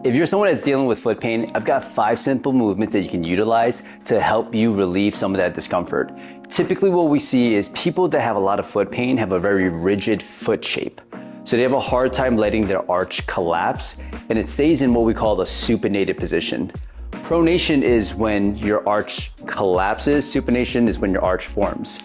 If you're someone that's dealing with foot pain, I've got 5 simple movements that you can utilize to help you relieve some of that discomfort. Typically what we see is people that have a lot of foot pain have a very rigid foot shape. So they have a hard time letting their arch collapse, and it stays in what we call the supinated position. Pronation is when your arch collapses. Supination is when your arch forms.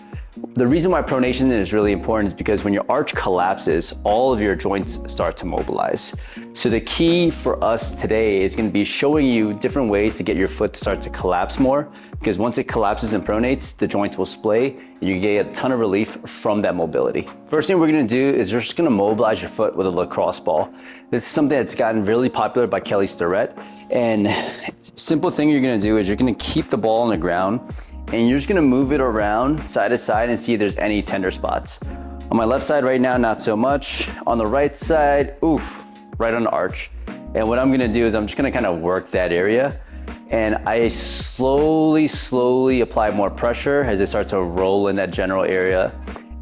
The reason why pronation is really important is because when your arch collapses, all of your joints start to mobilize. So the key for us today is going to be showing you different ways to get your foot to start to collapse more, because once it collapses and pronates, the joints will splay and you get a ton of relief from that mobility. First thing we're going to do is we're just going to mobilize your foot with a lacrosse ball. This is something that's gotten really popular by Kelly Starrett. And simple thing you're going to do is you're going to keep the ball on the ground and you're just gonna move it around side to side and see if there's any tender spots. On my left side right now, not so much. On the right side, oof, right on the arch. And what I'm gonna do is I'm just gonna kind of work that area. And I slowly apply more pressure as it starts to roll in that general area.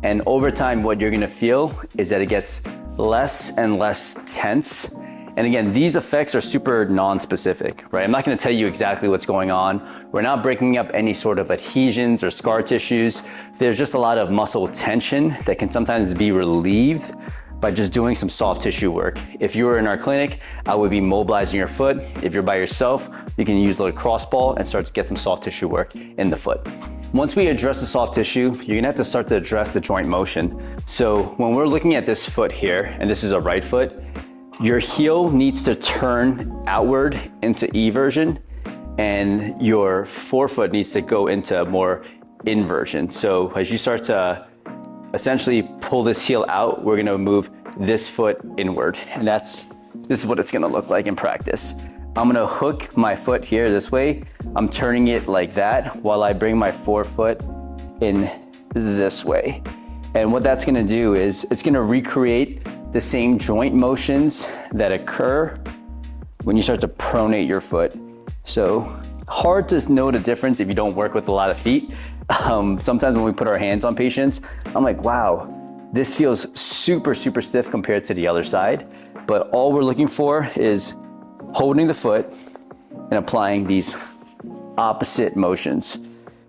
And over time, what you're gonna feel is that it gets less and less tense. And again, these effects are super non-specific, right? I'm not gonna tell you exactly what's going on. We're not breaking up any sort of adhesions or scar tissues. There's just a lot of muscle tension that can sometimes be relieved by just doing some soft tissue work. If you were in our clinic, I would be mobilizing your foot. If you're by yourself, you can use the lacrosse ball and start to get some soft tissue work in the foot. Once we address the soft tissue, you're gonna have to start to address the joint motion. So when we're looking at this foot here, and this is a right foot, your heel needs to turn outward into eversion, and your forefoot needs to go into more inversion. So as you start to essentially pull this heel out, we're gonna move this foot inward. And this is what it's gonna look like in practice. I'm gonna hook my foot here this way. I'm turning it like that while I bring my forefoot in this way. And what that's gonna do is it's gonna recreate the same joint motions that occur when you start to pronate your foot. So hard to know the difference if you don't work with a lot of feet. Sometimes when we put our hands on patients, I'm like, wow, this feels super stiff compared to the other side. But all we're looking for is holding the foot and applying these opposite motions.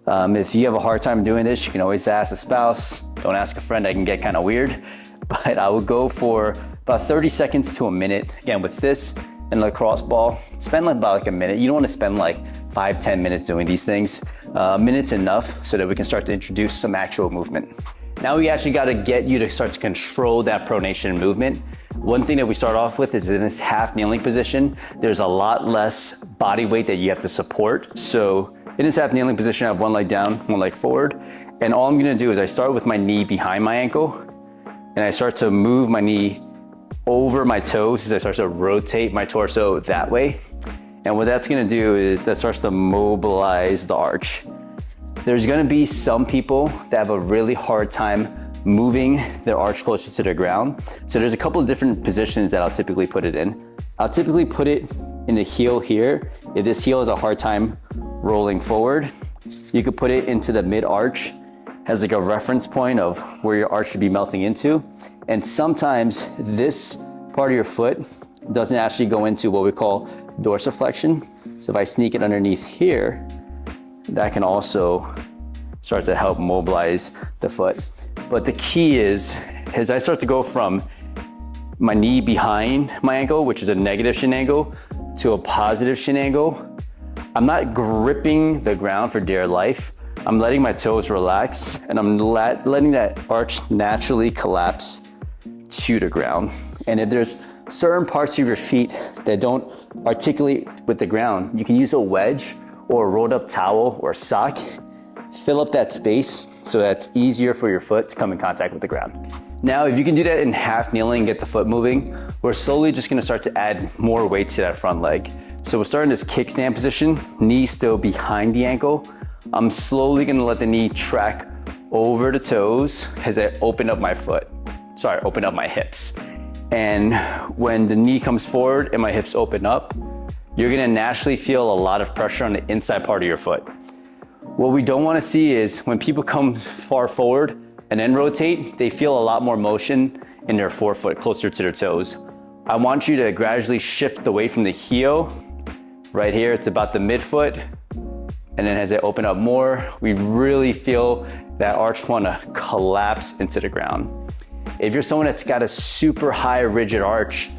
If you have a hard time doing this, you can always ask a spouse. Don't ask a friend, that can get kind of weird. But I would go for about 30 seconds to a minute. Again, with this and lacrosse ball, spend about a minute. You don't want to spend like 5-10 minutes doing these things. A minute's enough so that we can start to introduce some actual movement. Now we actually got to get you to start to control that pronation movement. One thing that we start off with is in this half kneeling position, there's a lot less body weight that you have to support. So in this half kneeling position, I have one leg down, one leg forward. And all I'm going to do is I start with my knee behind my ankle, and I start to move my knee over my toes as I start to rotate my torso that way. And what that's gonna do is that starts to mobilize the arch. There's gonna be some people that have a really hard time moving their arch closer to the ground. So there's a couple of different positions that I'll typically put it in. I'll typically put it in the heel here. If this heel has a hard time rolling forward, you could put it into the mid-arch, has like a reference point of where your arch should be melting into. And sometimes this part of your foot doesn't actually go into what we call dorsiflexion. So if I sneak it underneath here, that can also start to help mobilize the foot. But the key is, as I start to go from my knee behind my ankle, which is a negative shin angle, to a positive shin angle, I'm not gripping the ground for dear life. I'm letting my toes relax, and I'm letting that arch naturally collapse to the ground. And if there's certain parts of your feet that don't articulate with the ground, you can use a wedge or a rolled up towel or sock. Fill up that space so that it's easier for your foot to come in contact with the ground. Now, if you can do that in half kneeling, get the foot moving, we're slowly just gonna start to add more weight to that front leg. So we'll start in this kickstand position, knee still behind the ankle. I'm slowly gonna let the knee track over the toes as I open up my hips. And when the knee comes forward and my hips open up, you're gonna naturally feel a lot of pressure on the inside part of your foot. What we don't wanna see is when people come far forward and then rotate, they feel a lot more motion in their forefoot closer to their toes. I want you to gradually shift away from the heel. Right here, it's about the midfoot. And then as I open up more, we really feel that arch want to collapse into the ground. If you're someone that's got a super high rigid arch,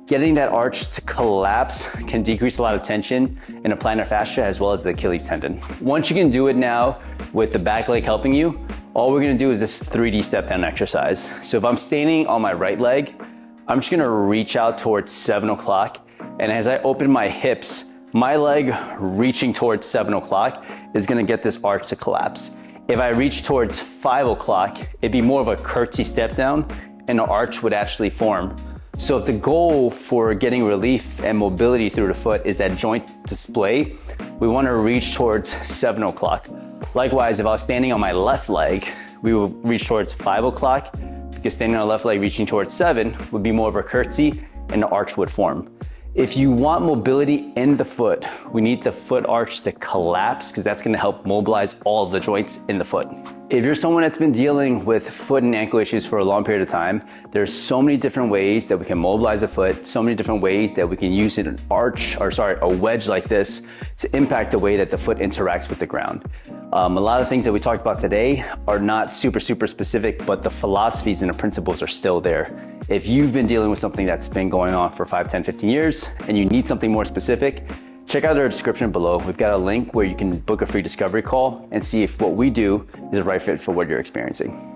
getting that arch to collapse can decrease a lot of tension in the plantar fascia as well as the Achilles tendon. Once you can do it now with the back leg helping you, all we're gonna do is this 3D step down exercise. So if I'm standing on my right leg, I'm just gonna reach out towards 7 o'clock. And as I open my hips, my leg reaching towards 7 o'clock is gonna get this arch to collapse. If I reach towards 5 o'clock, it'd be more of a curtsy step down and the arch would actually form. So if the goal for getting relief and mobility through the foot is that joint display, we wanna reach towards 7 o'clock. Likewise, if I was standing on my left leg, we will reach towards 5 o'clock because standing on the left leg reaching towards 7 would be more of a curtsy and the arch would form. If you want mobility in the foot, we need the foot arch to collapse because that's gonna help mobilize all of the joints in the foot. If you're someone that's been dealing with foot and ankle issues for a long period of time, there's so many different ways that we can mobilize the foot, so many different ways that we can use an arch, a wedge like this to impact the way that the foot interacts with the ground. A lot of things that we talked about today are not super specific, but the philosophies and the principles are still there. If you've been dealing with something that's been going on for 5, 10, 15 years and you need something more specific, check out our description below. We've got a link where you can book a free discovery call and see if what we do is the right fit for what you're experiencing.